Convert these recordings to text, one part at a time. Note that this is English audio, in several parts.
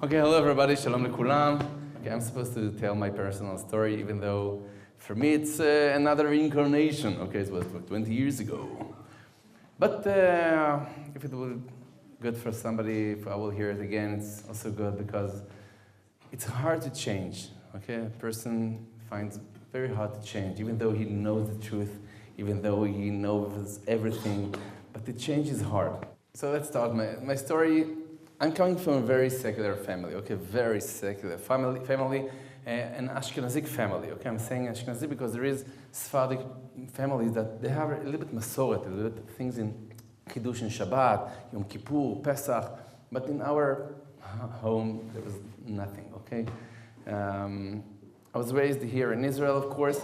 Okay, hello everybody, shalom lekulam. Okay, I'm supposed to tell my personal story, even though for me it's another reincarnation. Okay, it was 20 years ago. But if it will be good for somebody, if I will hear it again, it's also good because it's hard to change. Okay, a person finds it very hard to change, even though he knows the truth, even though he knows everything, but the change is hard. So let's start my story. I'm coming from a very secular family, okay, very secular family, an Ashkenazic family, okay. I'm saying Ashkenazi because there is Sephardic families that they have a little bit Masoret, a little bit things in Kiddush and Shabbat, Yom Kippur, Pesach, but in our home there was nothing, okay. I was raised here in Israel, of course,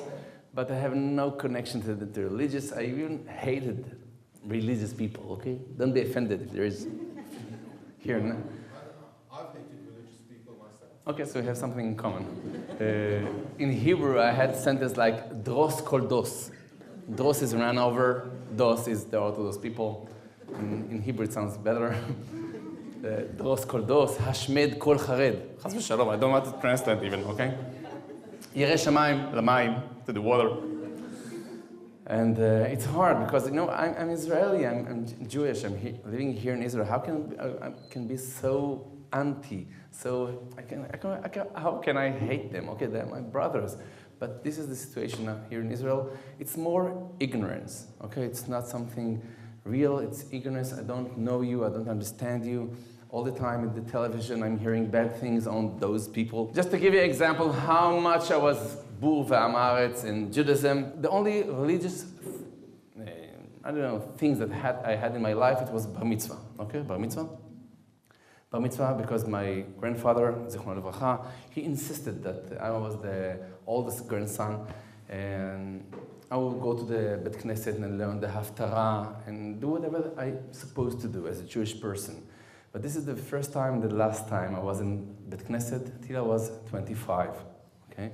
but I have no connection to the religious. I even hated religious people, okay. Don't be offended if there is. Here, no? I've hated religious people myself. Okay, so we have something in common. In Hebrew, I had sentence like "dros kol dos." Dros is ran over. Dos is the Orthodox people. In Hebrew, it sounds better. Dros kol dos, hashmed kol chared. Chas v'shalom. I don't want to translate even. Okay. Yireh shamayim lamayim, to the water. And it's hard because, you know, I'm Israeli, I'm Jewish, I'm living here in Israel. How can I can be so anti? So how can I hate them? Okay, they're my brothers. But this is the situation now here in Israel. It's more ignorance, okay? It's not something real, it's ignorance. I don't know you, I don't understand you. All the time in the television, I'm hearing bad things on those people. Just to give you an example how much I was Bur ve'amaretz in Judaism, the only religious, things that I had in my life, it was bar mitzvah, okay, bar mitzvah. Bar mitzvah because my grandfather, zichrono livracha, he insisted that I was the oldest grandson, and I would go to the Bet Knesset and learn the Haftarah and do whatever I'm supposed to do as a Jewish person. But this is the first time, the last time I was in Bet Knesset till I was 25, okay?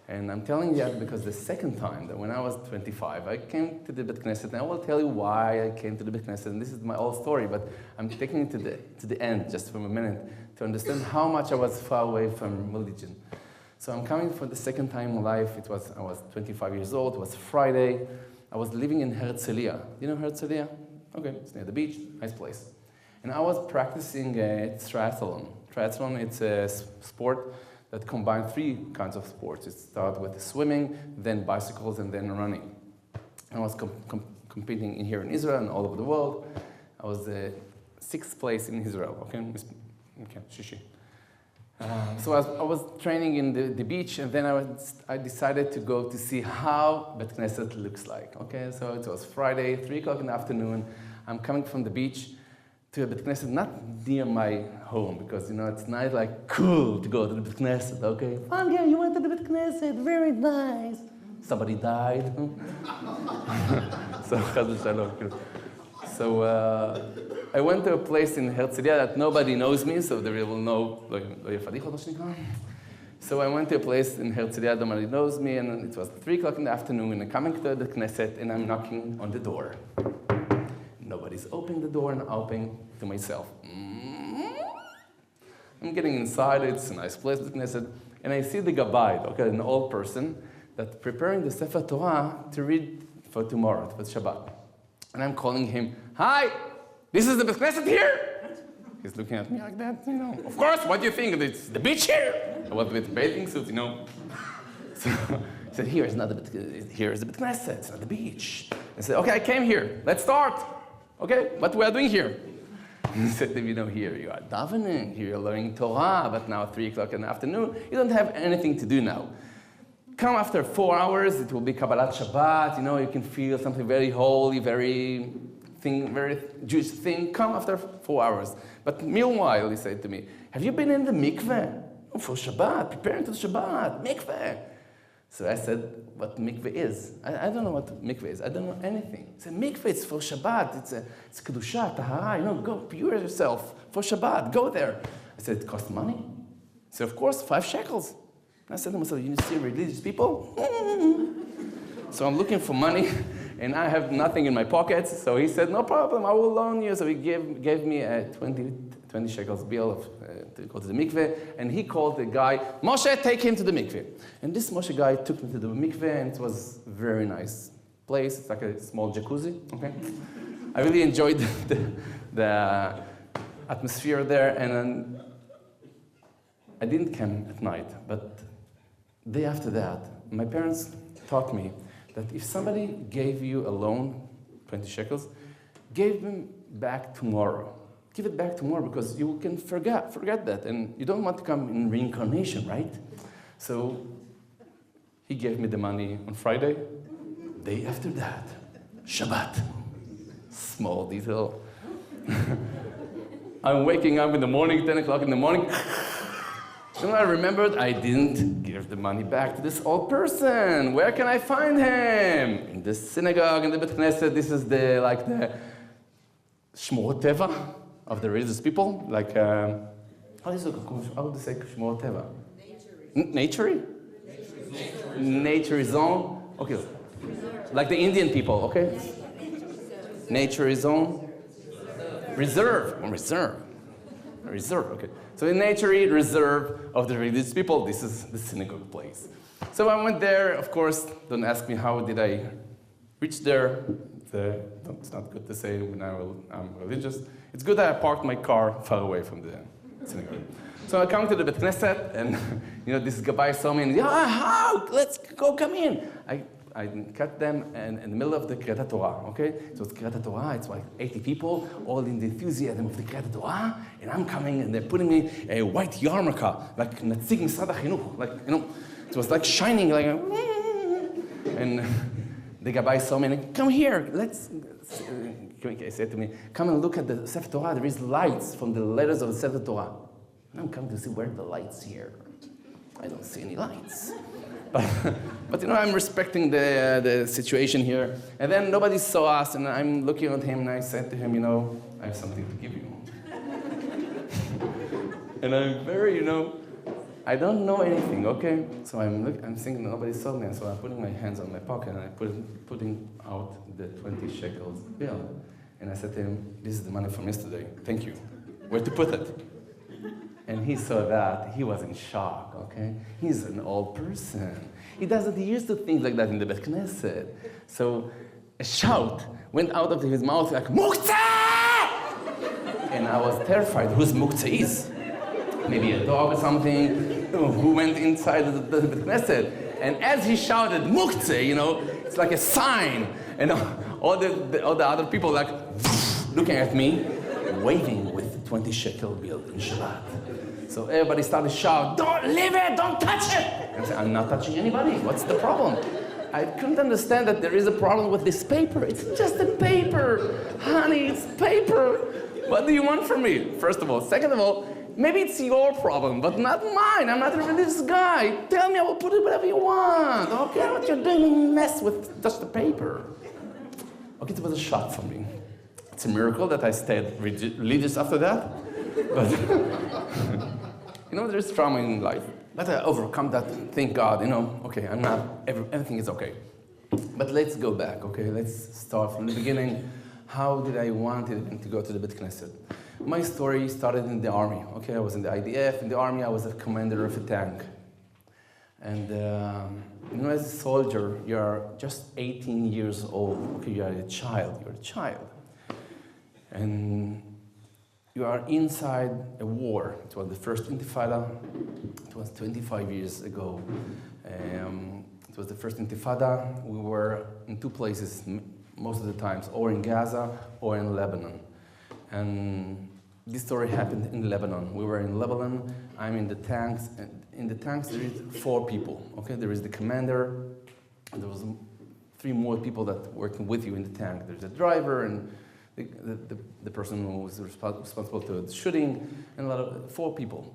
And I'm telling you that because the second time, that when I was 25, I came to the Bet Knesset, and I will tell you why I came to the Bet Knesset, and this is my whole story, but I'm taking it to the end, just for a minute, to understand how much I was far away from religion. So I'm coming for the second time in life. I was 25 years old, it was Friday. I was living in Herzliya. You know Herzliya? Okay, it's near the beach, nice place. And I was practicing triathlon. Triathlon, it's a sport that combines three kinds of sports. It starts with swimming, then bicycles, and then running. I was competing here in Israel and all over the world. I was sixth place in Israel, okay, shishi. So I was training in the beach, and then I decided to go to see how Bet Knesset looks like, okay? So it was Friday, 3 o'clock in the afternoon. I'm coming from the beach to a Bet Knesset, not near my home, because, you know, it's not like cool to go to the Bet Knesset, okay? Fanger, you went to the Bet Knesset, very nice. Somebody died. So I went to a place in Herzliya that nobody knows me, so they will know. So I went to a place in Herzliya, nobody knows me, and it was 3 o'clock in the afternoon, and I'm coming to the Knesset, and I'm knocking on the door. Nobody's opening the door, and I'm opening to myself. I'm getting inside, it's a nice place, the Knesset, and I see the Gabbai, okay, an old person, that's preparing the Sefer Torah to read for tomorrow, for Shabbat. And I'm calling him, "Hi, this is the Bet Knesset here?" He's looking at me like that, you know. Of course, what do you think? It's the beach here. I was with bathing suit, you know. So he said, here is the Bet Knesset, it's not the beach. I said, okay, I came here, let's start. Okay, what we are doing here? He said, you know, here you are davening, here you're learning Torah, but now 3 o'clock in the afternoon, you don't have anything to do now. Come after 4 hours, it will be Kabbalat Shabbat, you know, you can feel something very holy, very Jewish thing. Come after 4 hours. But meanwhile, he said to me, have you been in the mikveh? Oh, for Shabbat, preparing to Shabbat, mikveh. So I said, what mikveh is? I don't know what mikveh is. I don't know anything. He said, mikveh, it's for Shabbat. It's kedusha, tahara, you know, go pure yourself for Shabbat. Go there. I said, it costs money? He said, of course, 5 shekels. I said to myself, you see religious people? So I'm looking for money, and I have nothing in my pockets. So he said, no problem, I will loan you. So he gave me 20 20 shekels bill to go to the mikveh, and he called the guy, Moshe, take him to the mikveh. And this Moshe guy took me to the mikveh, and it was a very nice place. It's like a small jacuzzi, okay? I really enjoyed the atmosphere there, and then I didn't come at night, but the day after that, my parents taught me that if somebody gave you a loan, 20 shekels, give them back tomorrow. Give it back tomorrow because you can forget that, and you don't want to come in reincarnation, right? So he gave me the money on Friday. Day after that, Shabbat. Small detail. I'm waking up in the morning, 10 o'clock in the morning. Then I remembered I didn't give the money back to this old person. Where can I find him? In the synagogue, in the Bet Knesset. This is the Shmorot Teva of the religious people. Like, how do you say Shmorot Teva? Nature? Nature zone? Okay. Like the Indian people, okay? Nature zone? Reserve. Reserve, okay. So in nature reserve of the religious people, this is the synagogue place. So I went there, of course, don't ask me how did I reach there. It's not good to say when I'm religious. It's good that I parked my car far away from the synagogue. So I come to the Bet Knesset, and this Rabbi saw me, and how? Let's go, come in. I cut them in the middle of the Kriyat Torah, okay? So it's Kriyat Torah, it's like 80 people, all in the enthusiasm of the Kriyat Torah, and I'm coming, and they're putting me a white yarmulke, like Natzig Misrad HaChinuch, it was like shining, like, and the Rabbi saw me, and come here, he said to me, come and look at the Sefer Torah, there is lights from the letters of the Sefer Torah. And I'm coming to see where are the lights here. I don't see any lights. But I'm respecting the situation here. And then nobody saw us, and I'm looking at him, and I said to him, I have something to give you. And I'm very, I don't know anything, okay? So I'm thinking nobody saw me, and so I'm putting my hands on my pocket, and I'm putting out the 20 shekels bill. And I said to him, this is the money from yesterday. Thank you. Where to put it? And he saw that. He was in shock, okay? He's an old person. He used to think like that in the Bet Knesset. So a shout went out of his mouth like, Muktzeh! And I was terrified whose Muktzeh is. Maybe a dog or something who went inside the Bet Knesset. And as he shouted, Muktzeh, it's like a sign. And all the other people like looking at me, waving with 20 shekel bill in Shabbat. So everybody started shouting, don't leave it, don't touch it. And I said, I'm not touching anybody, what's the problem? I couldn't understand that there is a problem with this paper. It's just a paper. Honey, it's paper. What do you want from me? First of all. Second of all, maybe it's your problem, but not mine. I'm not a religious guy. Tell me, I will put it whatever you want. Okay, what you're doing, mess with just the paper. Okay, it was a shock for me. It's a miracle that I stayed religious after that. But there's trauma in life. But I overcome that, thank God, okay, everything is okay. But let's go back, okay? Let's start from the beginning. How did I want to go to the Bet Knesset? My story started in the army, okay? I was in the IDF. In the army, I was a commander of a tank. And, as a soldier, you're just 18 years old. Okay, you're a child. And you are inside a war. It was the first Intifada. It was 25 years ago. It was the first Intifada. We were in two places most of the times, or in Gaza or in Lebanon. And this story happened in Lebanon. We were in Lebanon. I'm in the tanks. And in the tanks, there is 4 people. Okay, there is the commander. And there was 3 more people that working with you in the tank. There's a driver and the person who was responsible to the shooting, and 4 people.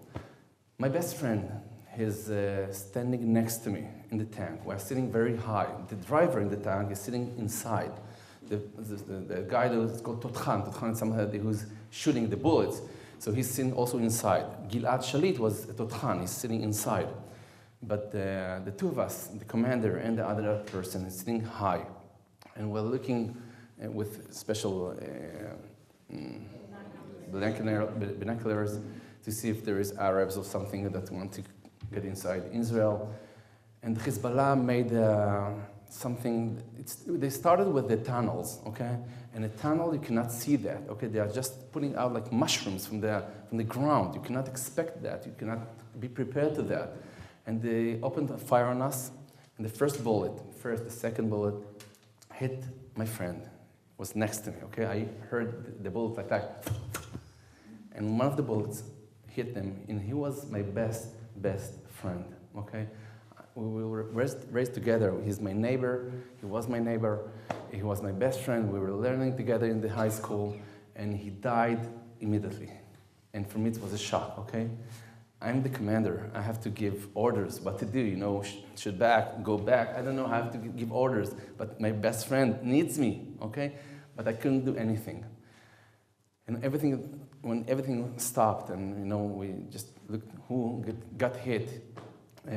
My best friend is standing next to me in the tank. We're sitting very high. The driver in the tank is sitting inside. The guy that is called Totchan is somebody who's shooting the bullets. So he's sitting also inside. Gilad Shalit was Totchan, he's sitting inside. But the 2 of us, the commander and the other person, is sitting high. And we're looking with special binoculars to see if there is Arabs or something that want to get inside Israel. And Hezbollah made something, they started with the tunnels, okay? And a tunnel, you cannot see that, okay? They are just putting out like mushrooms from the ground. You cannot expect that. You cannot be prepared to that. And they opened a fire on us, and the second bullet hit my friend, was next to me, okay? I heard the bullet like that. And one of the bullets hit him, and he was my best friend, okay? We were raised together. He's my neighbor, he was my neighbor, he was my best friend. We were learning together in the high school, and he died immediately. And for me, it was a shock, okay? I'm the commander. I have to give orders what to do, should back, go back. I don't know how to give orders, but my best friend needs me, okay? But I couldn't do anything. And when everything stopped and, we just looked who got hit,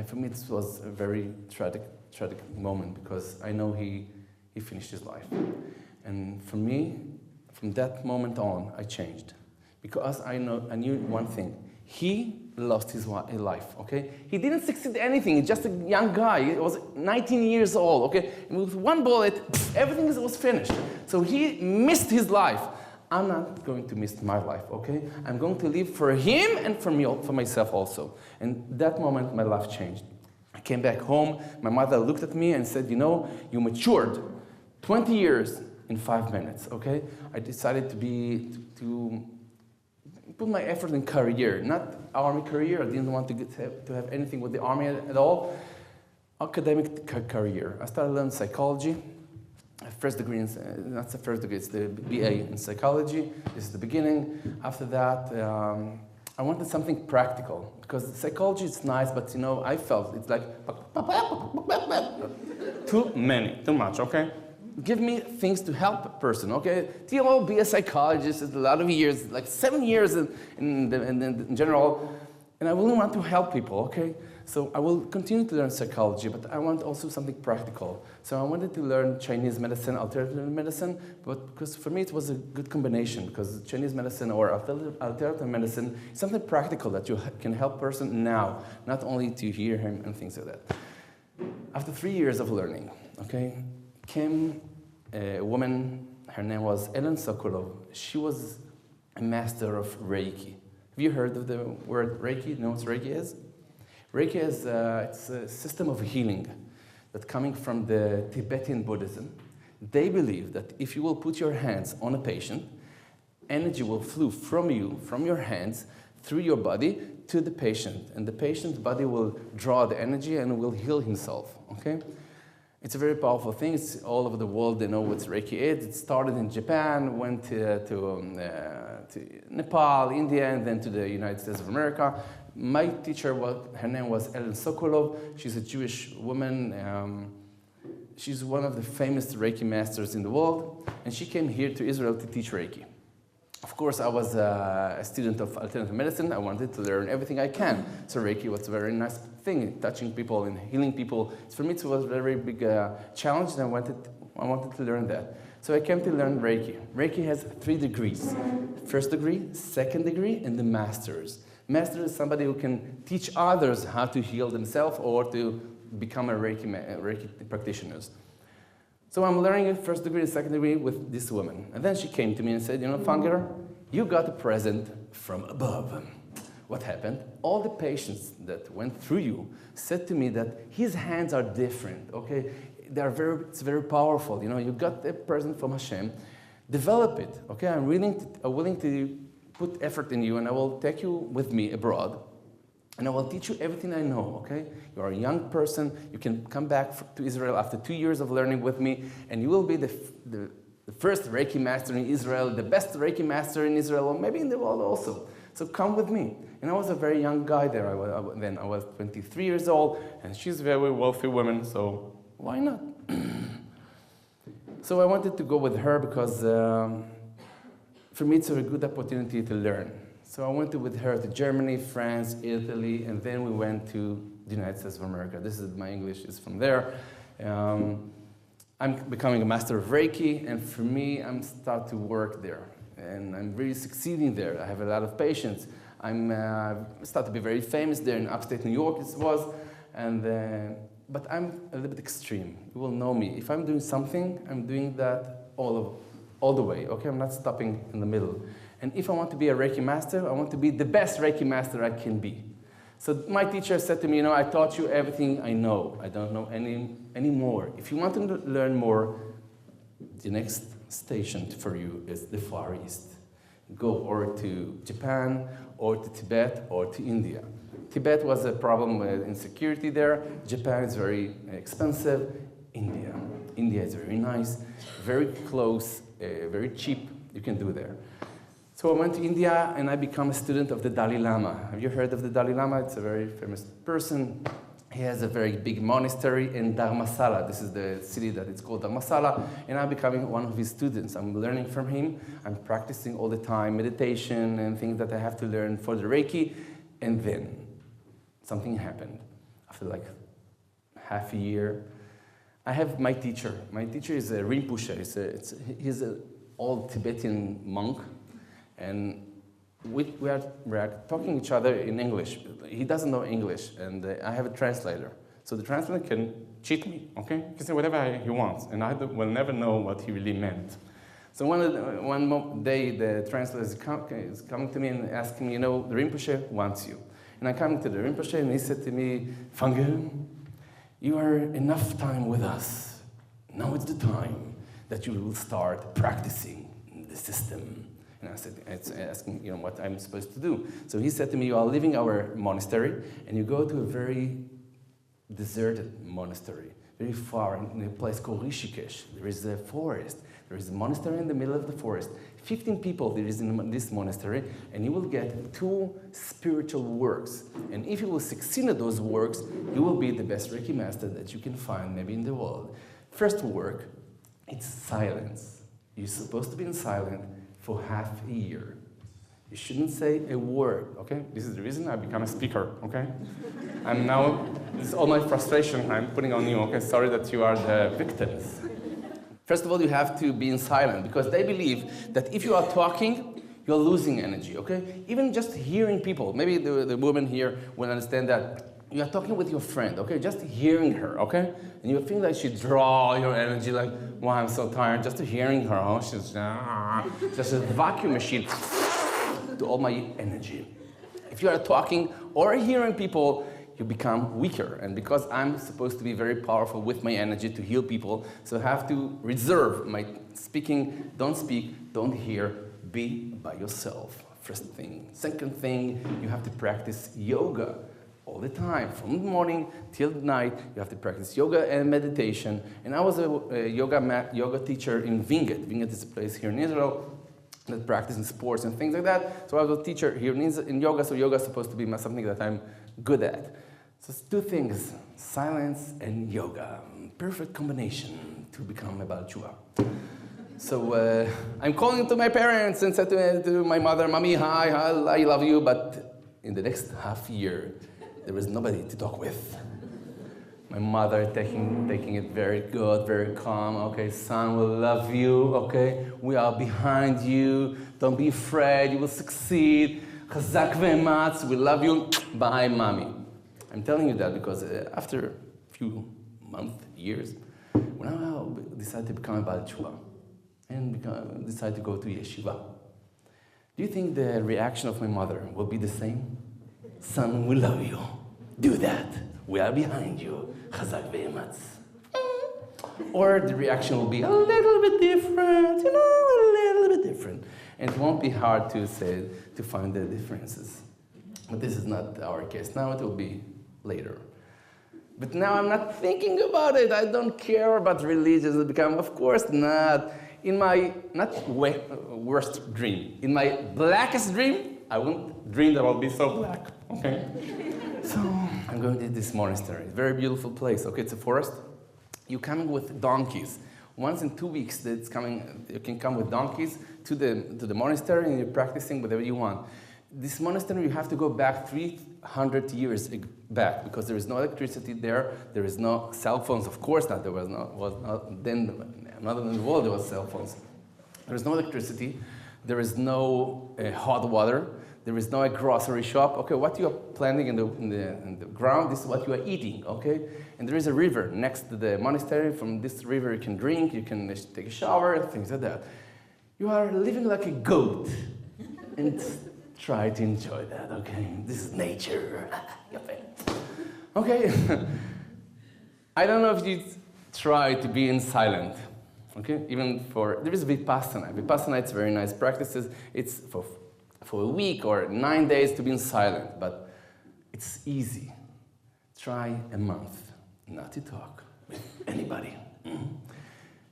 for me, it was a very tragic moment because I know he finished his life. And for me, from that moment on, I changed. Because I knew one thing. He lost his life, okay? He didn't succeed at anything. He's just a young guy. He was 19 years old, okay? And with one bullet, everything was finished. So he missed his life. I'm not going to miss my life, okay? I'm going to live for him and for myself also. And that moment, my life changed. I came back home. My mother looked at me and said, you matured 20 years in 5 minutes, okay? I decided to put my effort in career, not army career. I didn't want to have anything with the army at all. Academic career. I started learning psychology. First degree, not the first degree, it's the BA in psychology. This is the beginning. After that, I wanted something practical because psychology is nice, but I felt it's like too much, okay? Give me things to help a person, okay? Be a psychologist, it's a lot of years, like 7 years in general, and I really want to help people, okay? So I will continue to learn psychology, but I want also something practical. So I wanted to learn Chinese medicine, alternative medicine, but because for me it was a good combination, because Chinese medicine or alternative medicine is something practical that you can help person now, not only to hear him and things like that. After 3 years of learning, okay, came a woman, her name was Ellen Sokolov. She was a master of Reiki. Have you heard of the word Reiki? You know what Reiki is? Reiki is it's a system of healing that's coming from the Tibetan Buddhism. They believe that if you will put your hands on a patient, energy will flow from you, from your hands, through your body to the patient. And the patient's body will draw the energy and will heal himself, okay? It's a very powerful thing. It's all over the world. They know what Reiki is. It started in Japan, went to Nepal, India, and then to the United States of America. My teacher, her name was Ellen Sokolov. She's a Jewish woman. She's one of the famous Reiki masters in the world, and she came here to Israel to teach Reiki. Of course, I was a student of alternative medicine. I wanted to learn everything I can. So Reiki was a very nice thing, touching people and healing people. For me, it was a very big challenge, and I wanted to learn that. So I came to learn Reiki. Reiki has 3 degrees. First degree, second degree, and the master's. Master is somebody who can teach others how to heal themselves or to become a Reiki practitioners. So I'm learning first degree and second degree with this woman. And then she came to me and said, Fanger, you got a present from above. What happened? All the patients that went through you said to me that his hands are different, okay? It's very powerful. You got a present from Hashem. Develop it, okay? I'm willing to put effort in you, and I will take you with me abroad. And I will teach you everything I know, okay? You are a young person. You can come back to Israel after 2 years of learning with me, and you will be the first Reiki master in Israel, the best Reiki master in Israel, or maybe in the world also. So come with me. And I was a very young guy there. Then I was 23 years old, and she's a very wealthy woman, so why not? So I wanted to go with her because for me it's a good opportunity to learn. So I went with her to Germany, France, Italy, and then we went to the United States of America. My English is from there. I'm becoming a master of Reiki, and for me, I'm start to work there. and I'm really succeeding there. I have a lot of patients. I'm start to be very famous there in upstate New York, it was, but I'm a little bit extreme. You will know me. If I'm doing something, I'm doing that all the way, okay? I'm not stopping in the middle. And if I want to be a Reiki master, I want to be the best Reiki master I can be. So my teacher said to me, I taught you everything I know. I don't know any more. If you want to learn more, the next station for you is the Far East. Go or to Japan, or to Tibet, or to India. Tibet was a problem with insecurity there. Japan is very expensive. India is very nice, very close, very cheap. You can do there. So I went to India and I became a student of the Dalai Lama. Have you heard of the Dalai Lama? It's a very famous person. He has a very big monastery in Dharamsala. This is the city that it's called Dharamsala, and I'm becoming one of his students. I'm learning from him. I'm practicing all the time, meditation and things that I have to learn for the Reiki. And then something happened. After like half a year, I have my teacher. My teacher is a Rinpoche. He's an old Tibetan monk, and we are talking each other in English. He doesn't know English, and I have a translator. So the translator can cheat me, okay? He can say whatever he wants, and I will never know what he really meant. So one day, the translator is coming to me and asking me, the Rinpoche wants you. And I come to the Rinpoche, and he said to me, Fanger, you are enough time with us. Now it's the time that you will start practicing the system. And I said, it's asking, what I'm supposed to do. So he said to me, you are leaving our monastery, and you go to a very deserted monastery, very far, in a place called Rishikesh. There is a forest. There is a monastery in the middle of the forest. 15 people there is in this monastery, and you will get 2 spiritual works. And if you will succeed at those works, you will be the best Reiki master that you can find maybe in the world. First work, it's silence. You're supposed to be in silence for half a year. You shouldn't say a word, okay? This is the reason I become a speaker, okay? This is all my frustration I'm putting on you, okay? Sorry that you are the victims. First of all, you have to be in silence, because they believe that if you are talking, you're losing energy, okay? Even just hearing people, maybe the woman here will understand that you are talking with your friend, okay? Just hearing her, okay? And you feel like she draw your energy, like, wow, I'm so tired just hearing her. Oh, she's just a vacuum machine to all my energy. If you are talking or hearing people, you become weaker. And because I'm supposed to be very powerful with my energy to heal people, so I have to reserve my speaking. Don't speak, don't hear, be by yourself. First thing. Second thing, you have to practice yoga all the time. From the morning till night, you have to practice yoga and meditation. And I was a yoga teacher in Vinget. Vinget is a place here in Israel that practices sports and things like that. So I was a teacher here in yoga, so yoga is supposed to be something that I'm good at. So it's 2 things, silence and yoga. Perfect combination to become a Baal Tshuva. So I'm calling to my parents and said to my mother, Mommy, hi, I love you, but in the next half year, there was nobody to talk with. My mother taking it very good, very calm. Okay, son, we love you, okay? We are behind you. Don't be afraid, you will succeed. Chazak ve'ematz, we love you. Bye, mommy. I'm telling you that because after a few months, years, when I decided to become a Baal Tshuva and decided to go to yeshiva, do you think the reaction of my mother will be the same? Son, we love you. Do that. We are behind you. Chazak ve'ematz. Or the reaction will be a little bit different, a little bit different. And it won't be hard to find the differences. But this is not our case. Now it will be later. But now I'm not thinking about it. I don't care about religions. Of course not. In my, worst dream, in my blackest dream, I won't dream that I'll be so black, okay? So I'm going to this monastery. It's a very beautiful place, okay? It's a forest. You're coming with donkeys. Once in 2 weeks, you can come with donkeys to the monastery and you're practicing whatever you want. This monastery, you have to go back 300 years back because there is no electricity there. There is no cell phones. Of course not. There was not in the world there was cell phones. There is no electricity. There is no hot water. There is no grocery shop. Okay, what you are planting in the ground, this is what you are eating, okay? And there is a river next to the monastery. From this river you can drink, you can take a shower, things like that. You are living like a goat. And try to enjoy that, okay? This is nature. Okay? I don't know if you try to be in silent, okay? Even there is Vipassana. Vipassana, it's very nice practices. It's for a week or 9 days to be in silent, but it's easy. Try a month not to talk with anybody.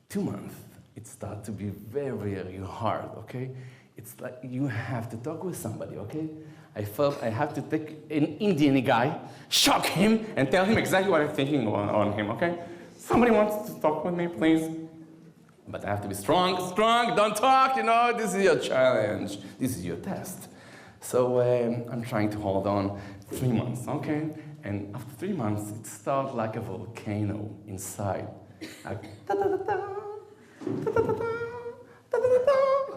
2 months, it starts to be very, very hard, okay? It's like you have to talk with somebody, okay? I felt I have to take an Indian guy, shock him, and tell him exactly what I'm thinking on him, okay? Somebody wants to talk with me, please? But I have to be strong, don't talk, this is your challenge. This is your test. So I'm trying to hold on 3 months, okay? And after 3 months, it starts like a volcano inside. Like,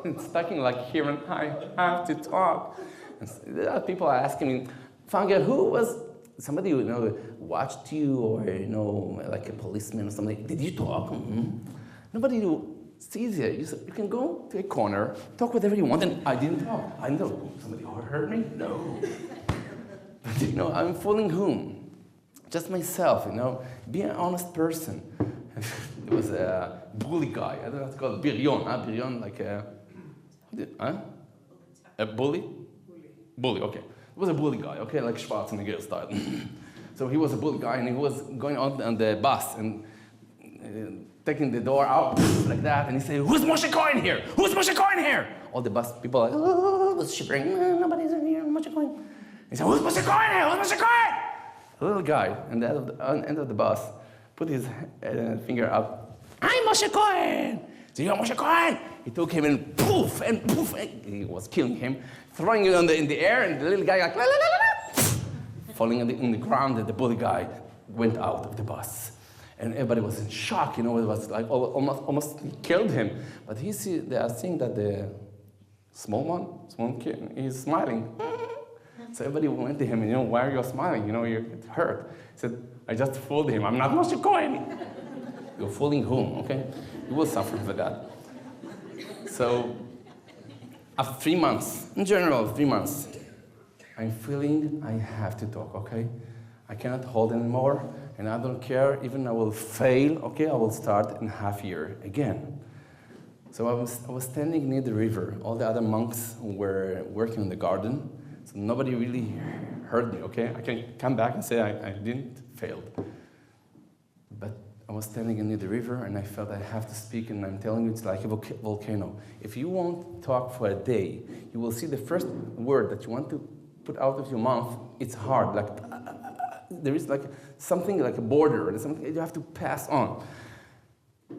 it's talking like here, and I have to talk. And there are people asking me, Fanger, who was somebody who watched you, or like a policeman or something? Did you talk? Nobody sees you. You can go to a corner, talk whatever you want, and I didn't talk. I know somebody heard me. No, but I'm fooling whom? Just myself. Be an honest person. There was a bully guy. I don't know what it's called. Birion, Birion, like a bully? Bully, okay. It was a bully guy, okay, like Schwarzenegger style. So he was a bully guy, and he was going on the bus and taking the door out like that, and he said, "Who's Moshe Cohen here? Who's Moshe Cohen here?" All the bus people are like, "Oh," was shivering. Nobody's in here. Moshe Cohen. He said, "Who's Moshe Cohen here? Who's Moshe Cohen?" A little guy, on the end of the bus, put his finger up. "I'm Moshe Cohen. So you're Moshe Cohen." He took him and poof, and he was killing him, throwing it in the air, and the little guy like, la, la, la, la, la, falling in the ground, and the bully guy went out of the bus. And everybody was in shock, it was like almost killed him. But they are seeing that the small kid, he's smiling. So everybody went to him, and why are you smiling? It hurt. He said, "I just fooled him. I'm not Moshe Cohen." You're fooling whom, okay? You will suffer for that. So, after 3 months, in general, 3 months, I'm feeling I have to talk, okay? I cannot hold anymore, and I don't care, even I will fail, okay? I will start in half year again. So I was standing near the river. All the other monks were working in the garden, so nobody really heard me, okay? I can come back and say I didn't fail. But I was standing near the river, and I felt I have to speak, and I'm telling you, it's like a volcano. If you won't talk for a day, you will see the first word that you want to put out of your mouth, it's hard, like, there is like something like a border, or something you have to pass on.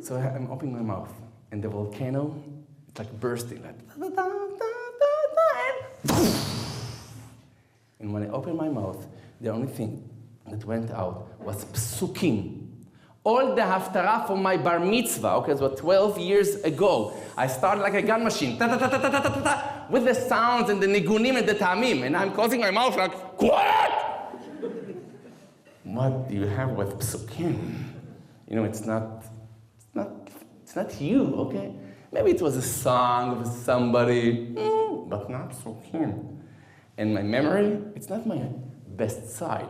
So I'm opening my mouth, and the volcano, it's like bursting, like, and when I opened my mouth, the only thing that went out was psukim. All the haftarah for my bar mitzvah, okay, it was 12 years ago. I started like a gun machine, with the sounds and the nigunim and the tamim, and I'm closing my mouth like, quiet! What do you have with psukim? It's not you, okay? Maybe it was a song of somebody, but not psukim. And my memory, it's not my best side.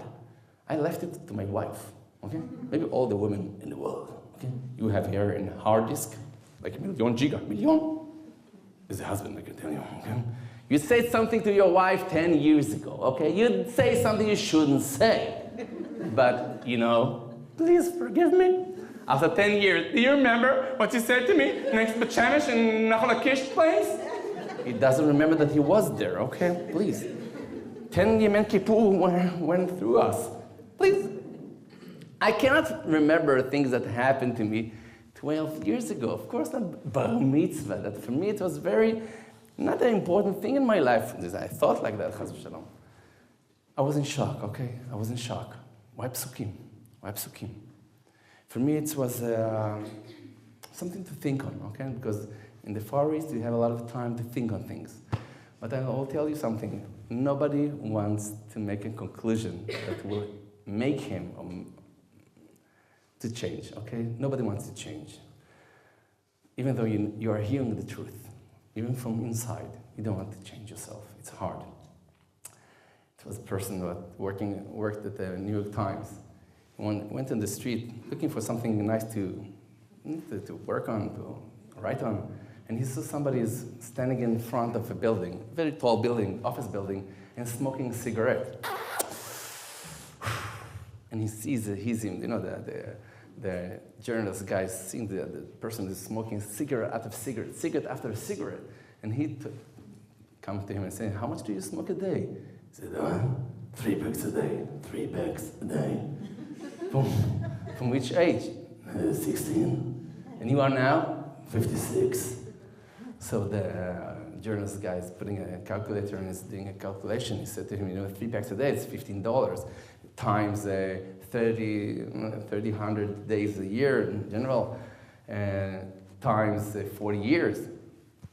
I left it to my wife. Okay? Maybe all the women in the world. Okay? You have here in hard disk, like a million giga. Million is a husband, I can tell you. Okay? You said something to your wife 10 years ago. Okay? You'd say something you shouldn't say. But, please forgive me. After 10 years, do you remember what you said to me next to Chamish in Nachal Akish place? He doesn't remember that he was there, okay? Please. 10 Yom Kippur went through us. Please. I cannot remember things that happened to me 12 years ago. Of course, not bar mitzvah. That for me, it was not an important thing in my life. I thought like that, chas v'shalom. I was in shock, okay? I was in shock. Why psukim? Why psukim? For me, it was something to think on, okay? Because In the Far East, you have a lot of time to think on things. But I will tell you something. Nobody wants to make a conclusion that will make him to change, okay? Nobody wants to change. Even though you are hearing the truth, even from inside, you don't want to change yourself. It's hard. It was a person that worked at the New York Times. He went on the street looking for something nice to work on, to write on. And he saw somebody is standing in front of a building, a very tall building, office building, and smoking a cigarette. And he sees him, the journalist guys seeing the person is smoking cigarette after cigarette. And he comes to him and says, "How much do you smoke a day?" He said, 3 packs a day, 3 packs a day. From which age? 16. And you are now 56. So the journalist guy is putting a calculator and is doing a calculation. He said to him, 3 packs a day, it's $15 times 100 days a year in general, times 40 years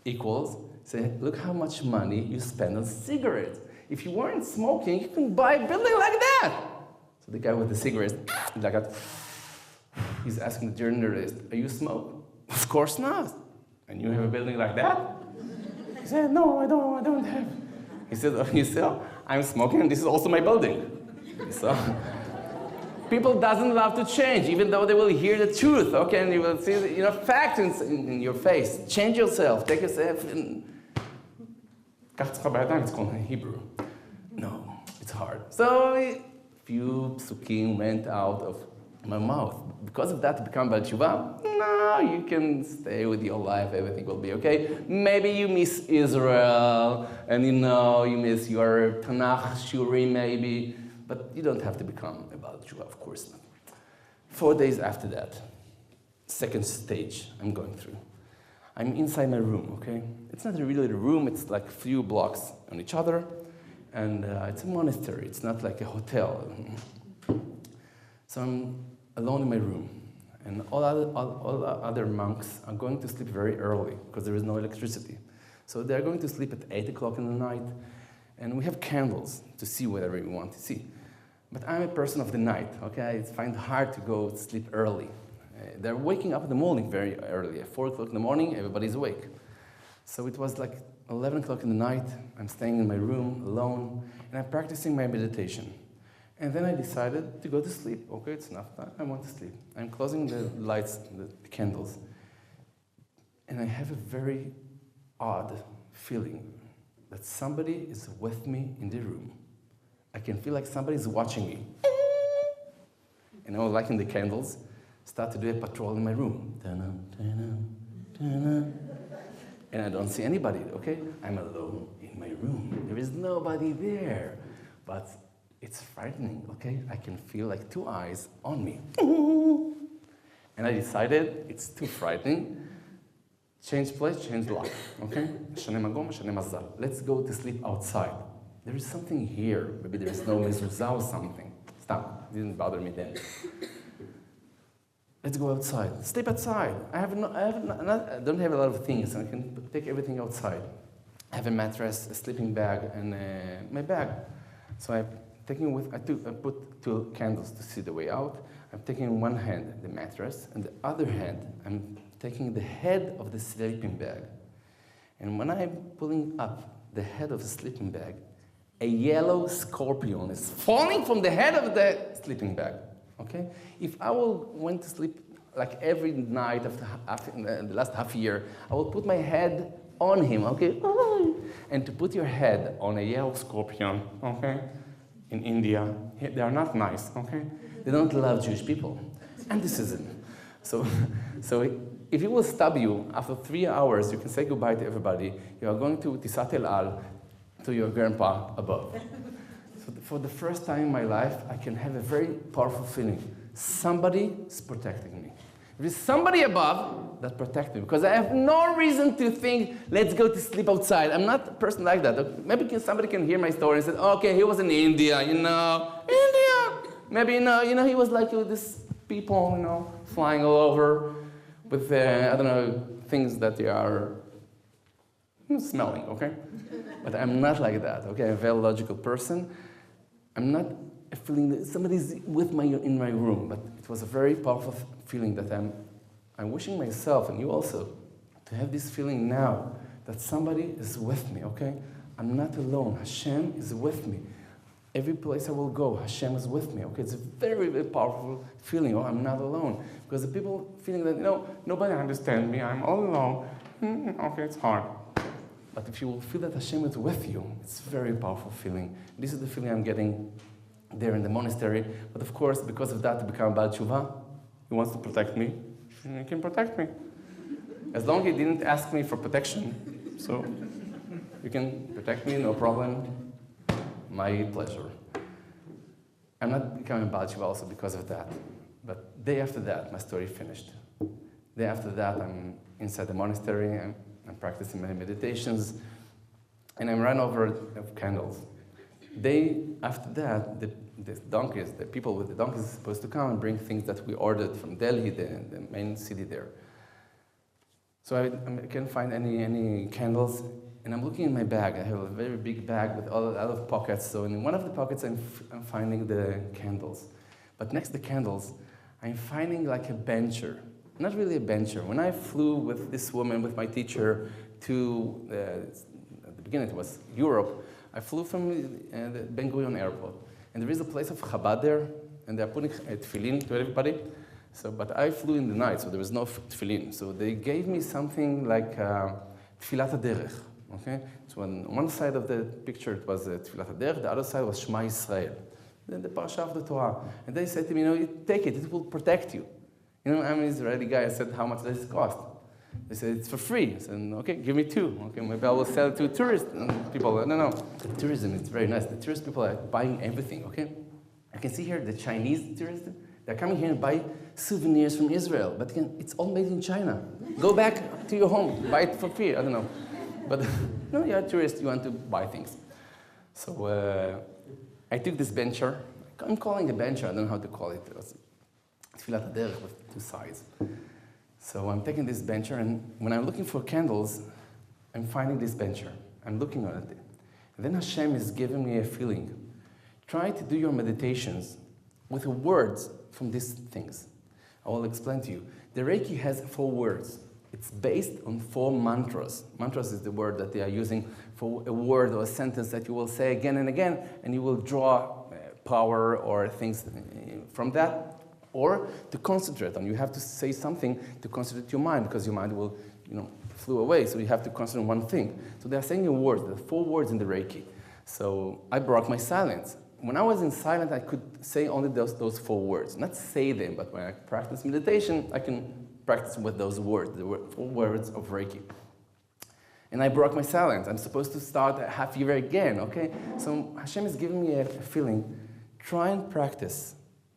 equals, say, look how much money you spend on cigarettes. If you weren't smoking, you can buy a building like that. So the guy with the cigarettes, like that, he's asking the journalist, "Are you smoke?" "Of course not." "And you have a building like that?" He said, "No, I don't have." He said, "I'm smoking and this is also my building." So people doesn't love to change, even though they will hear the truth, okay, and you will see facts in your face. Change yourself, take yourself in. It's called in Hebrew. No, it's hard. So a few psukim went out of my mouth. Because of that, to become Baal Tshuva, no, you can stay with your life, everything will be okay. Maybe you miss Israel, and you miss your Tanakh, Shuri maybe, but you don't have to become a Baal Tshuva, of course not. 4 days after that, second stage I'm going through. I'm inside my room, okay? It's not really a room, it's like a few blocks on each other, and it's a monastery, it's not like a hotel. So I'm alone in my room, and all other monks are going to sleep very early because there is no electricity. So they're going to sleep at 8 o'clock in the night, and we have candles to see whatever we want to see. But I'm a person of the night, okay? I find it hard to go to sleep early. They're waking up in the morning very early. At 4 o'clock in the morning, everybody's awake. So it was like 11 o'clock in the night. I'm staying in my room alone, and I'm practicing my meditation. And then I decided to go to sleep. Okay, it's enough time. I want to sleep. I'm closing the lights, the candles, and I have a very odd feeling that somebody is with me in the room. I can feel like somebody's watching me. And I was lighting the candles, start to do a patrol in my room. And I don't see anybody, okay? I'm alone in my room. There is nobody there. But it's frightening, okay? I can feel like 2 eyes on me. And I decided it's too frightening. Change place, change life, okay? Let's go to sleep outside. There is something here. Maybe there is no mezuzah or something. Stop, it didn't bother me then. Let's go outside. Sleep outside. I don't have a lot of things. I can take everything outside. I have a mattress, a sleeping bag, and my bag. So I put 2 candles to see the way out. I'm taking in one hand the mattress, and the other hand I'm taking the head of the sleeping bag. And when I'm pulling up the head of the sleeping bag, a yellow scorpion is falling from the head of the sleeping bag. Okay? If I went to sleep like every night in the last half year, I will put my head on him, okay? And to put your head on a yellow scorpion, okay? In India, they are not nice, okay? They don't love Jewish people. And this isn't. So if he will stab you, after 3 hours, you can say goodbye to everybody. You are going to Tisat El Al, to your grandpa above. So for the first time in my life, I can have a very powerful feeling. Somebody is protecting me. There is somebody above that protects me, because I have no reason to think, let's go to sleep outside. I'm not a person like that. Maybe somebody can hear my story and say, okay, he was in India, India. Maybe, he was like this people, flying all over. with, I don't know, things that you are smelling, okay? But I'm not like that, okay? I'm a very logical person. I'm not feeling that somebody's with me in my room, but it was a very powerful feeling that I'm wishing myself, and you also, to have this feeling now that somebody is with me, okay? I'm not alone. Hashem is with me. Every place I will go, Hashem is with me, okay? It's a very, very powerful feeling, oh, I'm not alone. Because the people feeling that, nobody understands me, I'm all alone, okay, it's hard. But if you will feel that Hashem is with you, it's a very powerful feeling. This is the feeling I'm getting there in the monastery. But of course, because of that, to become Baal Tshuva, he wants to protect me. He can protect me. As long as he didn't ask me for protection, so you can protect me, no problem. My pleasure. I'm not becoming Baal Tshuva also because of that. But day after that, my story finished. Day after that, I'm inside the monastery, I'm practicing my meditations, and I'm run over of candles. Day after that, the donkeys, the people with the donkeys are supposed to come and bring things that we ordered from Delhi, the main city there. So I can't find any candles, and I'm looking in my bag. I have a very big bag with a lot of pockets, so in one of the pockets I'm finding the candles. But next to the candles, I'm finding like a bencher. Not really a bencher. When I flew with this woman, with my teacher, to, at the beginning it was Europe, I flew from the Ben Gurion airport. And there is a place of Chabad there, and they're putting tefillin to everybody. So, but I flew in the night, so there was no tefillin. So they gave me something like Tfilat HaDerech, okay? So on one side of the picture it was Tfilat HaDerech, the other side was Shema Yisrael, the Parsha of the Torah. And they said to me, take it, it will protect you. I'm an Israeli guy. I said, how much does it cost? They said, it's for free. I said, okay, give me 2. Okay, maybe I will sell it to tourist people. No. Tourism is very nice. The tourist people are buying everything, okay? I can see here the Chinese tourists. They're coming here and buy souvenirs from Israel. But again, it's all made in China. Go back to your home. Buy it for free. I don't know. But you're a tourist. You want to buy things. So I took this bencher. I'm calling it a bencher. I don't know how to call it. It was Tfilat HaDerech with 2 sides. So I'm taking this bencher, and when I'm looking for candles, I'm finding this bencher. I'm looking at it. And then Hashem is giving me a feeling. Try to do your meditations with words from these things. I will explain to you. The Reiki has 4 words. It's based on 4 mantras. Mantras is the word that they are using for a word or a sentence that you will say again and again, and you will draw power or things from that. Or to concentrate on. You have to say something to concentrate your mind, because your mind will, flew away. So you have to concentrate on one thing. So they are saying in words. There are 4 words in the Reiki. So I broke my silence. When I was in silence, I could say only those 4 words. Not say them, but when I practice meditation, I can practice with those words, the 4 words of Reiki. And I broke my silence. I'm supposed to start a half year again, okay? So Hashem is giving me a feeling. Try and practice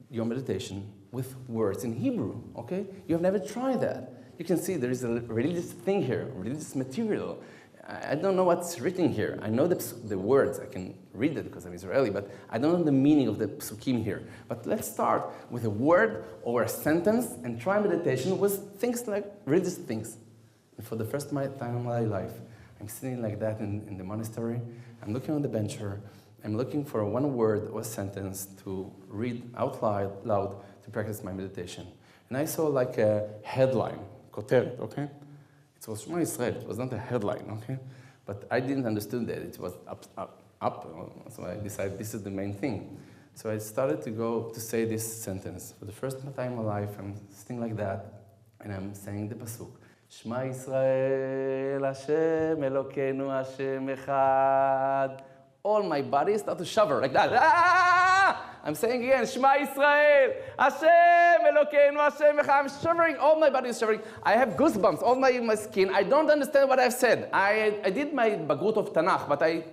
your meditation with words in Hebrew, okay? You have never tried that. You can see there is a religious thing here, religious material. I don't know what's written here. I know the words. I can read it because I'm Israeli, but I don't know the meaning of the psukim here. But let's start with a word or a sentence and try meditation with things like religious things. And for the first time in my life, I'm sitting like that in the monastery. I'm looking on the bencher. I'm looking for one word or sentence to read out loud to practice my meditation. And I saw like a headline, koteret, okay? It was Shema Yisrael, it was not a headline, okay? But I didn't understand that it was up, so I decided this is the main thing. So I started to say this sentence. For the first time in my life, I'm sitting like that, and I'm saying the pasuk. Shema Yisrael, Hashem Elokeinu, Hashem Echad. All my body started to shiver like that. Ah! I'm saying again, Shema Yisrael, Hashem Elokeinu, Hashem Echad. I'm shivering, all my body is shivering. I have goosebumps, all my skin. I don't understand what I've said. I did my bagrut of Tanakh, but I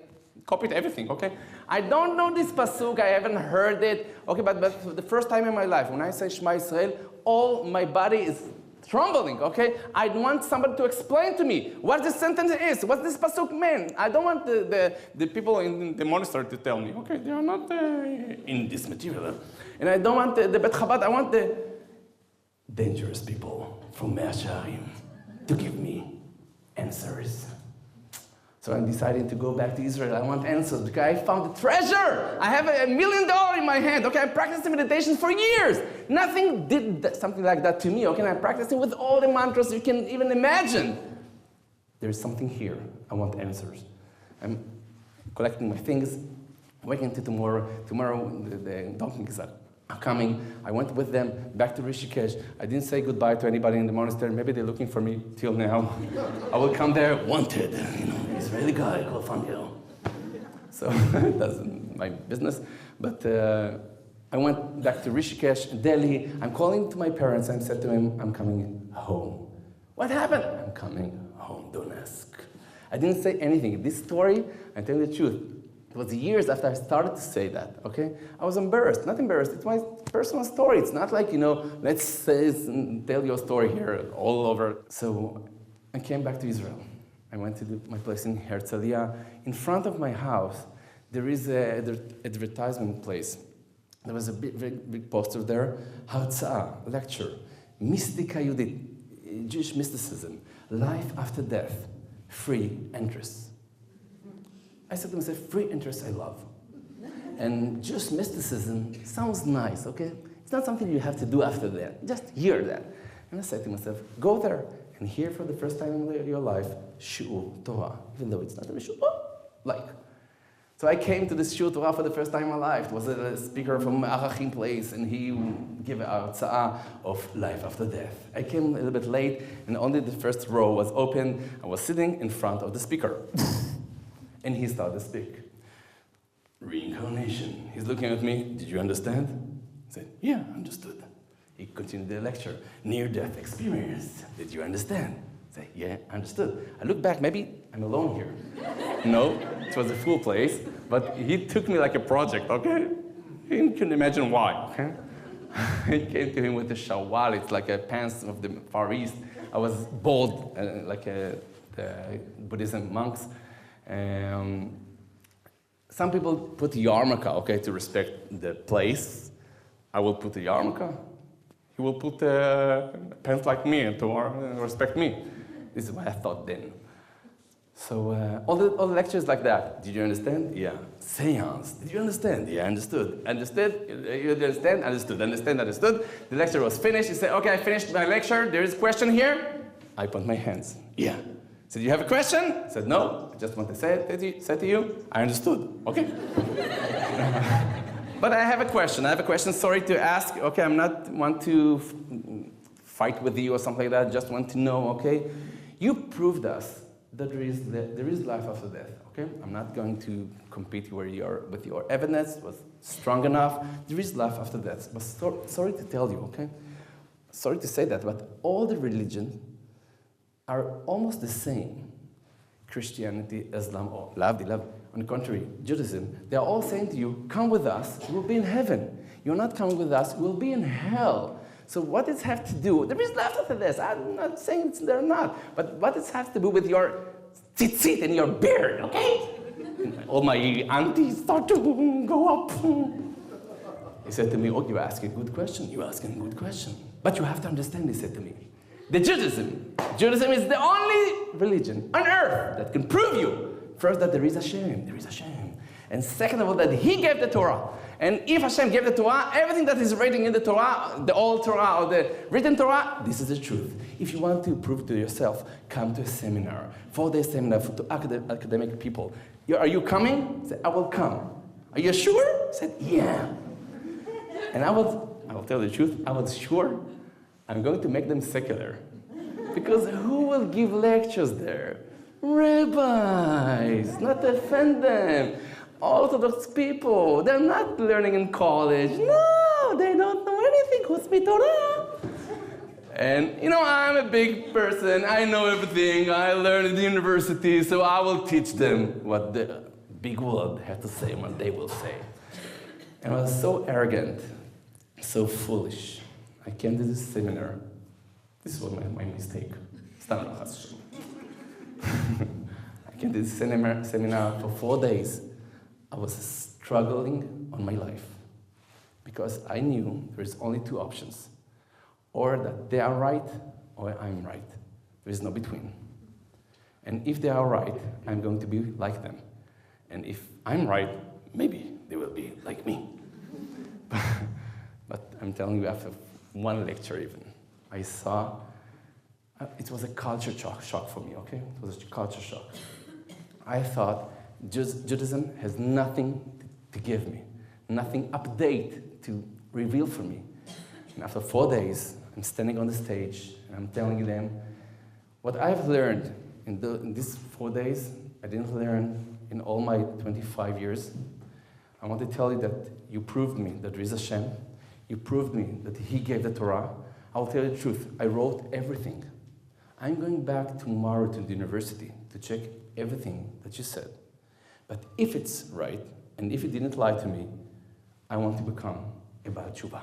copied everything, okay? I don't know this pasuk, I haven't heard it. Okay, but for the first time in my life, when I say Shema Yisrael, all my body is trembling, okay? I want somebody to explain to me what this sentence is, what this pasuk means. I don't want the people in the monastery to tell me, okay, they are not in this material. And I don't want the Bet Chabad, I want the dangerous people from Mea Shearim to give me answers. So I'm deciding to go back to Israel. I want answers because I found a treasure. I have $1 million in my hand. Okay, I'm practicing meditation for years. Nothing did something like that to me. Okay, I'm practicing with all the mantras you can even imagine. There's something here. I want answers. I'm collecting my things, waiting until tomorrow. Tomorrow, the donkeys are coming. I went with them back to Rishikesh. I didn't say goodbye to anybody in the monastery. Maybe they're looking for me till now. I will come there wanted. Israeli guy called Fanger. So that's my business. But I went back to Rishikesh, Delhi. I'm calling to my parents. I said to him, I'm coming home. What happened? I'm coming home. Don't ask. I didn't say anything. This story, I tell you the truth, it was years after I started to say that, okay? I was embarrassed, not embarrassed. It's my personal story. It's not like, let's say, tell your story here all over. So I came back to Israel. I went to my place in Herzliya. In front of my house, there is an advertisement place. There was a very big poster there, Hartzah, lecture, Mystica Yehudit, Jewish mysticism, life after death, free entrance. I said to myself, free interest I love. And Jewish mysticism sounds nice, okay? It's not something you have to do after that. Just hear that. And I said to myself, go there and hear for the first time in your life, Shi'ur Torah, even though it's not a Shi'ur, like. So I came to this Shi'ur Torah for the first time in my life. It was a speaker from Arachim place, and he gave an hartzah of life after death. I came a little bit late, and only the first row was open. I was sitting in front of the speaker. And he started to speak. Reincarnation. He's looking at me. Did you understand? I said, yeah, understood. He continued the lecture. Near-death experience. Did you understand? I said, yeah, understood. I look back, maybe I'm alone here. No, it was a full place, but he took me like a project, okay? You can imagine why, okay? I came to him with a shawal. It's like a pants of the Far East. I was bald, like the Buddhism monks. Some people put yarmulke, okay, to respect the place. I will put a yarmulke. He will put pants like me to respect me. This is what I thought then. So all the lectures like that. Did you understand? Yeah. Seance. Did you understand? Yeah, understood. Understood? You understand? Understood. Understand? Understood? The lecture was finished. He said, okay, I finished my lecture. There is a question here. I put my hands. Yeah. Said, you have a question? I said, no, I just want to say to you, I understood, okay? But I have a question, sorry to ask, okay, I'm not want to fight with you or something like that, just want to know, okay? You proved us that there is life after death, okay? I'm not going to compete with your evidence, was strong enough, there is life after death. But sorry to tell you, okay? Sorry to say that, but all the religions are almost the same. Christianity, Islam, or on the contrary, Judaism, they are all saying to you, come with us, you will be in heaven. You're not coming with us, you will be in hell. So what does it have to do? There is life after this. I'm not saying they're not, but what does it have to do with your tzitzit and your beard, okay? All my aunties start to go up. He said to me, oh, you're asking a good question. You're asking a good question. But you have to understand, he said to me. The Judaism is the only religion on earth that can prove you, first, that there is Hashem, and second of all, that He gave the Torah. And if Hashem gave the Torah, everything that is written in the Torah, the old Torah or the written Torah, this is the truth. If you want to prove to yourself, come to a seminar, 4-day seminar to academic people. Are you coming? I said, I will come. Are you sure? I said, yeah. And I will tell you the truth, I was sure I'm going to make them secular. Because who will give lectures there? Rabbis, not offend them. Orthodox people, they're not learning in college. No, they don't know anything. Who's me Torah? And I'm a big person. I know everything. I learned at the university, so I will teach them what the big world has to say, what they will say. And I was so arrogant, so foolish. I came to this seminar. This was my mistake. I came to this seminar for 4 days. I was struggling on my life because I knew there's only 2 options. or that they are right, or I'm right. There is no between. And if they are right, I'm going to be like them. And if I'm right, maybe they will be like me. But I'm telling you, after one lecture even, I saw, it was a culture shock for me, okay? It was a culture shock. I thought Judaism has nothing to give me, nothing update to reveal for me. And after 4 days, I'm standing on the stage, and I'm telling them, what I've learned in these 4 days, I didn't learn in all my 25 years. I want to tell you that you proved me that there is a Hashem. You proved me that He gave the Torah. I will tell you the truth. I wrote everything. I'm going back tomorrow to the university to check everything that you said. But if it's right, and if it didn't lie to me, I want to become a Baal Tshuva.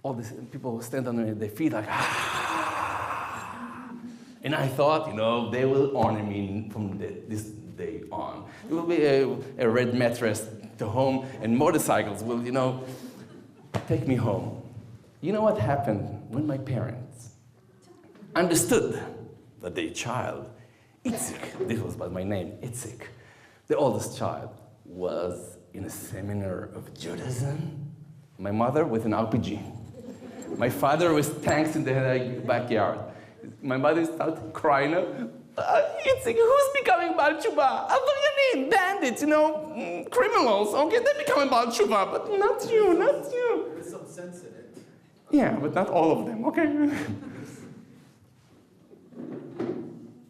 All these people stand on their feet like, ah. And I thought, they will honor me from this day on. There will be a red mattress to home, and motorcycles will, take me home. You know what happened when my parents understood that their child, Yitzchak, this was by my name, Yitzchak, the oldest child, was in a seminar of Judaism. My mother with an RPG. My father with tanks in the backyard. My mother started crying, Yitzchak, who's becoming Baal Tshuva? What do you mean? Bandits, criminals, okay? They're becoming Baal Tshuva, but not you, not you. There's some sense in it. Yeah, but not all of them, okay?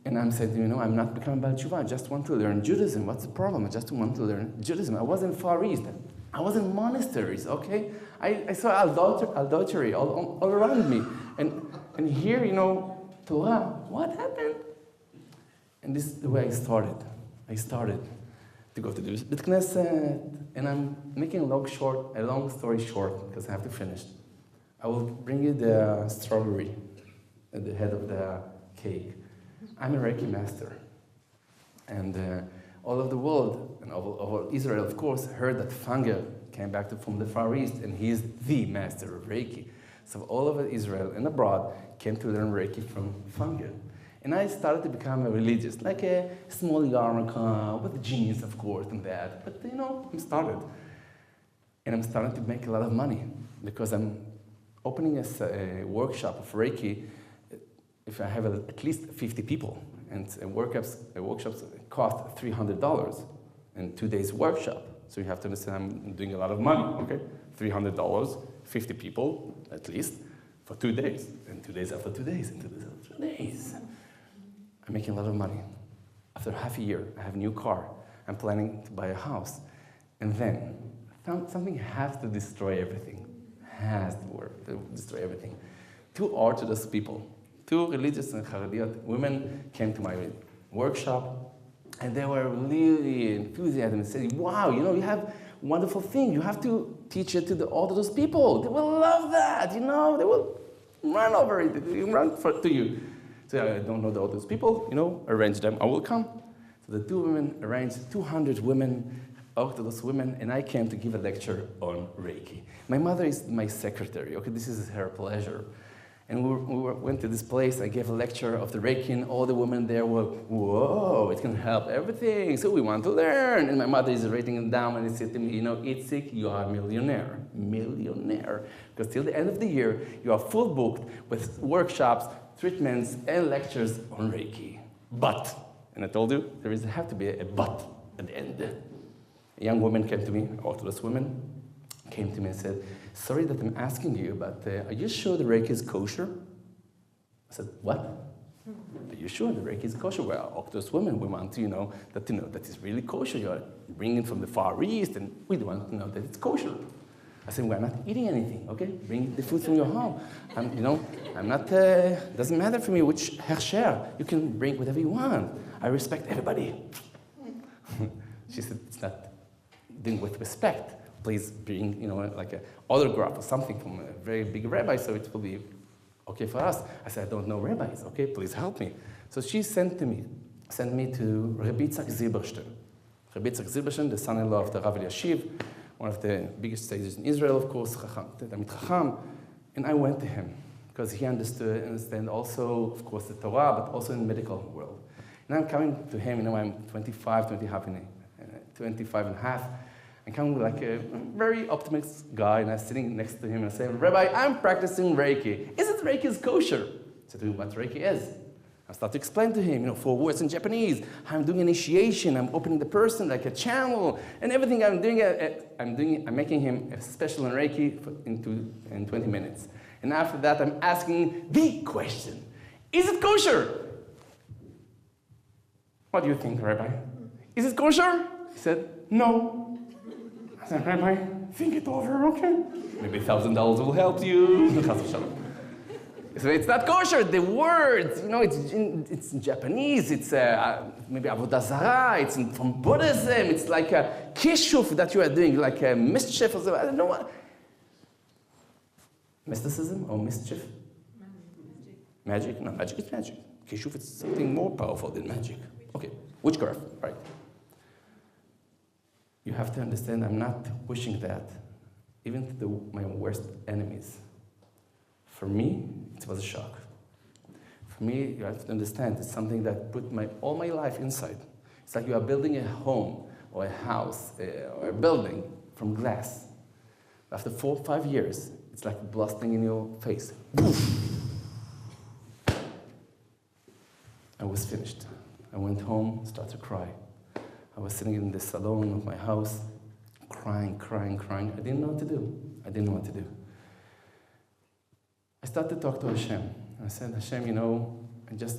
And I'm saying, I'm not becoming Baal Tshuva. I just want to learn Judaism. What's the problem? I just want to learn Judaism. I was in Far East. I was in monasteries, okay? I saw adultery all around me. And here, Torah, what happened? And this is the way I started. I started to go to the Bet Knesset, and I'm making a long story short, because I have to finish. I will bring you the strawberry at the head of the cake. I'm a Reiki master. And all of the world, and all Israel, of course, heard that Fanger came back from the Far East, and he's the master of Reiki. So all over Israel and abroad came to learn Reiki from Fanger. And I started to become a religious, like a small yarmulke, with genius, of course, and that. But, I'm started. And I'm starting to make a lot of money, because I'm opening a workshop of Reiki. If I have at least 50 people, and workshops cost $300, and 2 days workshop. So you have to understand I'm doing a lot of money, okay? $300, 50 people, at least, for 2 days, and 2 days after 2 days, and 2 days after 2 days. I'm making a lot of money. After half a year, I have a new car. I'm planning to buy a house. And then, something has to destroy everything. Has to destroy everything. 2 Orthodox people, 2 religious and Harediyot women came to my workshop, and they were really enthusiastic and said, wow, you have wonderful thing. You have to teach it to all those people. They will love that, They will run over it, to you. So I don't know all those people, arrange them, I will come. So the 2 women arranged 200 women, Orthodox women, and I came to give a lecture on Reiki. My mother is my secretary, okay, this is her pleasure. And we went to this place, I gave a lecture of the Reiki, and all the women there were, whoa, it can help everything, so we want to learn. And my mother is writing it down, and he said to me, Yitzchak, you are a millionaire. Because till the end of the year, you are full booked with workshops, treatments, and lectures on Reiki. But, and I told you, there have to be a but at the end. A young woman came to me, Orthodox woman, came to me and said, sorry that I'm asking you, but are you sure the Reiki is kosher? I said, what? Are you sure the Reiki is kosher? Well, Orthodox women, we want to that it's really kosher. You're bringing from the Far East, and we want to know that it's kosher. I said, we're not eating anything, okay? Bring the food from your home. I'm not, doesn't matter for me which hechsher. You can bring whatever you want. I respect everybody. She said, it's not doing with respect. Please bring, like an autograph or something from a very big rabbi, so it will be okay for us. I said, I don't know rabbis, okay? Please help me. So she sent me to Rabbi Yitzchak. Rabbi Yitzchak, the son-in-law of the Rav Yashiv, one of the biggest sages in Israel, of course, Talmid Chacham, and I went to him. because he understand also, of course, the Torah, but also in the medical world. And I'm coming to him, I'm 25 and a half. I'm coming like a very optimistic guy, and I'm sitting next to him and I say, Rabbi, I'm practicing Reiki. Isn't Reiki kosher? I said to him, what Reiki is? I start to explain to him, 4 words in Japanese. I'm doing initiation. I'm opening the person like a channel, and everything I'm doing. I'm making him a special in Reiki in 20 minutes. And after that, I'm asking the question: is it kosher? What do you think, Rabbi? Is it kosher? He said, no. I said, Rabbi, think it over, okay? Maybe $1,000 will help you. So it's not kosher. The words, it's in Japanese. It's maybe avodah zarah. It's from Buddhism. It's like a kishuf that you are doing, like a mischief or something. I don't know what. Mysticism or mischief? Magic? No, magic is magic. Kishuf is something more powerful than magic. Okay, witchcraft, right. You have to understand, I'm not wishing that, even to my worst enemies. For me, it was a shock. For me, you have to understand, it's something that put all my life inside. It's like you are building a home or a house or a building from glass. After 4 or 5 years, it's like blasting in your face. I was finished. I went home, started to cry. I was sitting in the salon of my house, crying. I didn't know what to do. I started to talk to Hashem. I said, Hashem, I just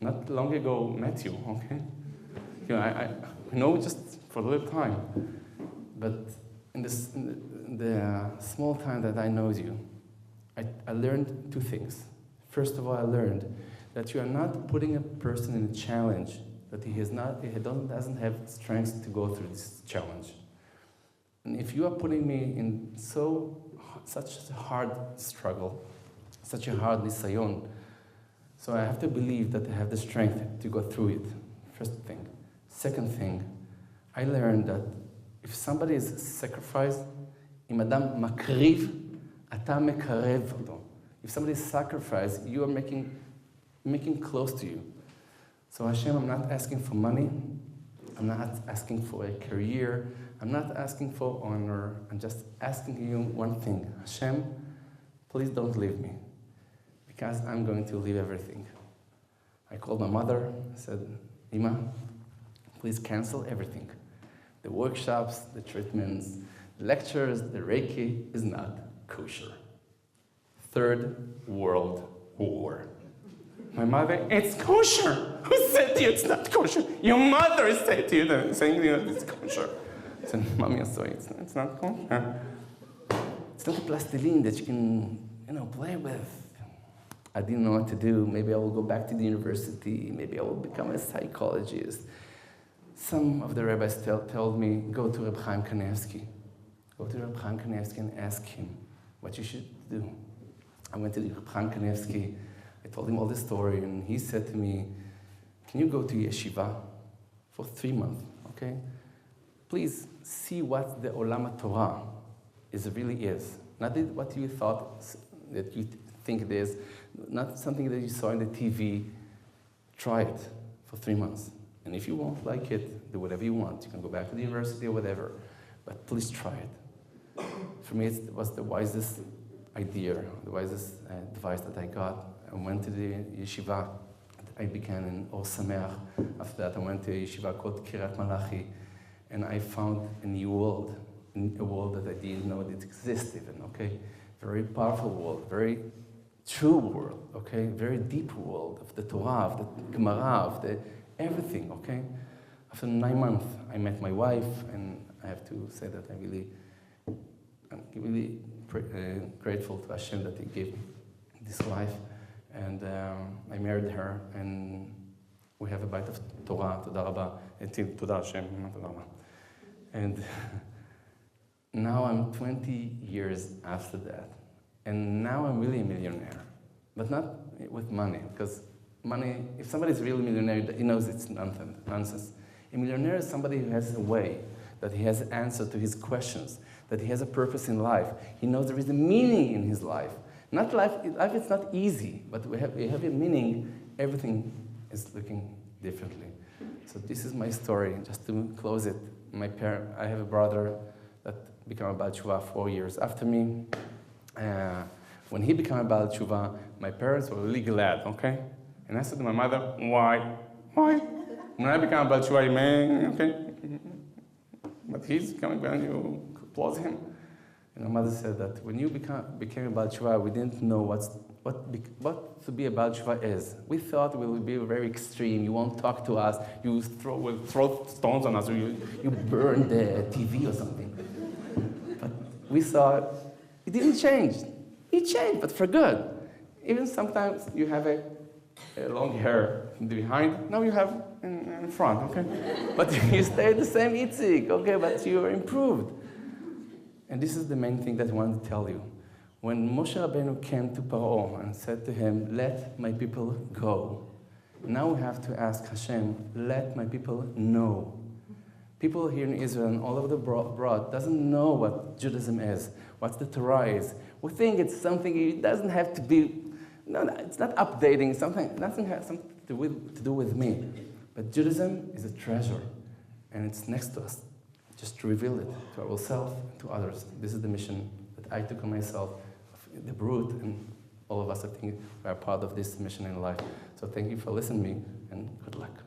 not long ago met you, okay? I know just for a little time, but in the small time that I know you, I learned 2 things. First of all, I learned that you are not putting a person in a challenge that he doesn't have strength to go through this challenge. And if you are putting me in such a hard struggle, such a hard nisayon, so I have to believe that I have the strength to go through it. First thing. Second thing, I learned that if somebody is sacrificed, אם אדם מקריב, אתה מקרב אותו. If somebody is sacrificed, you are making close to you. So Hashem, I'm not asking for money. I'm not asking for a career. I'm not asking for honor. I'm just asking you one thing. Hashem, please don't leave me, because I'm going to leave everything. I called my mother. I said, Ima, please cancel everything. The workshops, the treatments, the lectures, the Reiki is not kosher. Third World War. My mother, it's kosher. Who said to you it's not kosher? Your mother said to you, saying to you it's kosher. I said, Mommy, I'm sorry, it's not kosher. It's not a plastilin that you can, play with. I didn't know what to do. Maybe I will go back to the university. Maybe I will become a psychologist. Some of the rabbis told me, go to Reb Chaim Kanievsky. Go to Reb Chaim Kanievsky and ask him what you should do. I went to Reb Chaim Kanievsky. I told him all this story, and he said to me, can you go to yeshiva for 3 months, okay? Please see what the Olam Torah really is. Not what you thought that you think it is, not something that you saw in the TV. Try it for 3 months. And if you won't like it, do whatever you want. You can go back to the university or whatever, but please try it. For me, it was the wisest idea, the wisest advice that I got. I went to the yeshiva. I began in Or Sameach. After that, I went to a yeshiva called Kiryat Malachi, and I found a new world, a world that I didn't know it existed in, okay? Very powerful world, very true world, okay? Very deep world of the Torah, of the Gemara, of the everything, okay? After 9 months, I met my wife, and I have to say that I'm really grateful to Hashem that He gave me this wife. And I married her, and we have a bite of Torah, Toda Rabba, Toda Hashem, Toda Rabba. And now I'm 20 years after that, and now I'm really a millionaire, but not with money, because money, if somebody's really a millionaire, he knows it's nonsense. A millionaire is somebody who has a way, that he has an answer to his questions, that he has a purpose in life. He knows there is a meaning in his life. Life is not easy, but we have a meaning. Everything is looking differently. So this is my story. Just to close it, I have a brother that became a Baal Tshuva 4 years after me. When he became a Baal Tshuva, my parents were really glad, okay? And I said to my mother, why? When I became a Baal Tshuva, man, okay? But he's coming back and you applaud him. And my mother said that when you became a Baal Tshuva, we didn't know what to be a Baal Tshuva is. We thought we would be very extreme. You won't talk to us. You will throw stones on us, or you burn the TV or something. But we saw it didn't change. It changed, but for good. Even sometimes you have a long hair behind. Now you have in front, okay? But you stay the same Yitzchak, okay? But you are improved. And this is the main thing that I wanted to tell you. When Moshe Rabbeinu came to Paro and said to him, let my people go, now we have to ask Hashem, let my people know. People here in Israel and all over the abroad doesn't know what Judaism is, what the Torah is. We think it's something, it doesn't have to be, no, it's not updating, nothing has something to do with me. But Judaism is a treasure, and it's next to us. Just to reveal it to ourselves and to others. This is the mission that I took on myself, the Brut, and all of us, I think, we are part of this mission in life. So thank you for listening to me, and good luck.